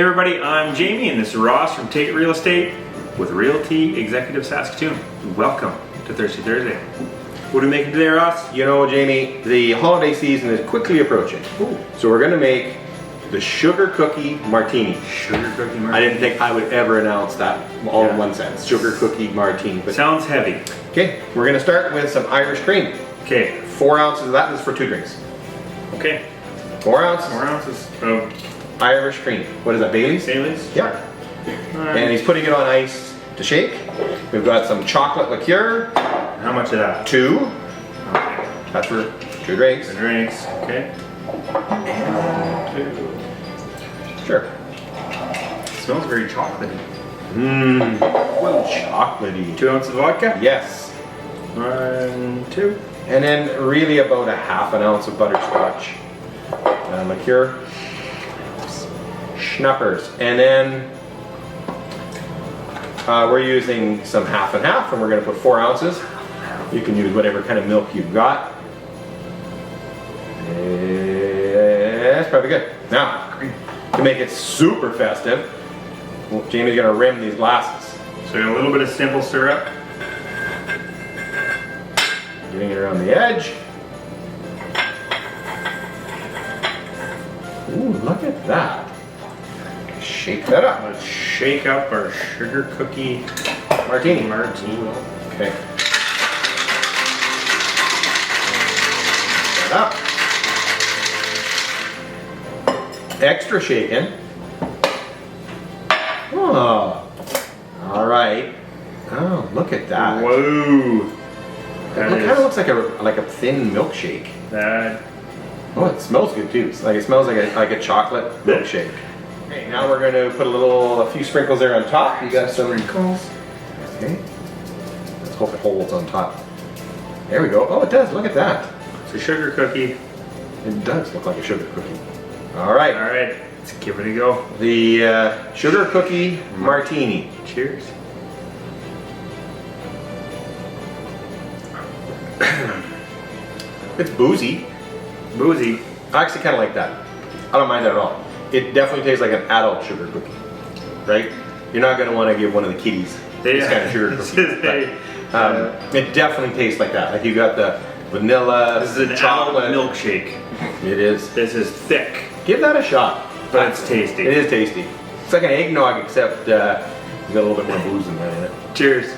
everybody, I'm Jamie and this is Ross from Tait Real Estate with Realty Executive Saskatoon. Welcome to Thirsty Thursday. What are we making today, Ross? You know, Jamie, the holiday season is quickly approaching. Ooh. So we're going to make the Sugar Cookie Martini. Sugar Cookie Martini. I didn't think I would ever announce that all in one sentence. Sugar Cookie Martini. But sounds heavy. okay, we're going to start with some Irish cream. Okay. 4 ounces of that. This is for 2 drinks. Okay. 4 ounces. 4 ounces of Irish cream. What is that, Bailey's? Baileys? Yeah. And he's putting it on ice to shake. We've got some chocolate liqueur. How much of that? 2. Okay. That's for 2 drinks. The drinks. Okay. And 2. Sure. It smells very chocolatey. Mmm. Well, chocolatey. 2 ounces of vodka? Yes. 1, 2. And then really about a ½ ounce of butterscotch liqueur. Schnappers. And then we're using some half and half, and we're going to put 4 ounces. You can use whatever kind of milk you've got. That's probably good. Now, to make it super festive, Jamie's going to rim these glasses. So a little bit of simple syrup. Getting it around the edge. Ooh, look at that. Shake that up. Let's shake up our Sugar Cookie Martini. Martini. Okay. That up. Extra shaken. Oh. All right. Oh, look at that. Whoa. It kind of looks like a thin milkshake. That. Oh, it smells good too. It smells like a chocolate milkshake. Okay, now we're going to put a few sprinkles there on top. You got some sprinkles. Okay. Let's hope it holds on top. There we go. Oh, it does. Look at that. It's a sugar cookie. It does look like a sugar cookie. All right. All right. Let's give it a go. The Sugar Cookie Martini. Cheers. It's boozy. Boozy. I actually kind of like that. I don't mind that at all. It definitely tastes like an adult sugar cookie, right? You're not going to want to give one of the kiddies this kind of sugar cookie. It definitely tastes like that. Like you got the vanilla, This is an chocolate adult milkshake. It is. This is thick, Give that a shot. but it's tasty. It is tasty. It's like an eggnog, except you got a little bit more booze in that in it. Cheers.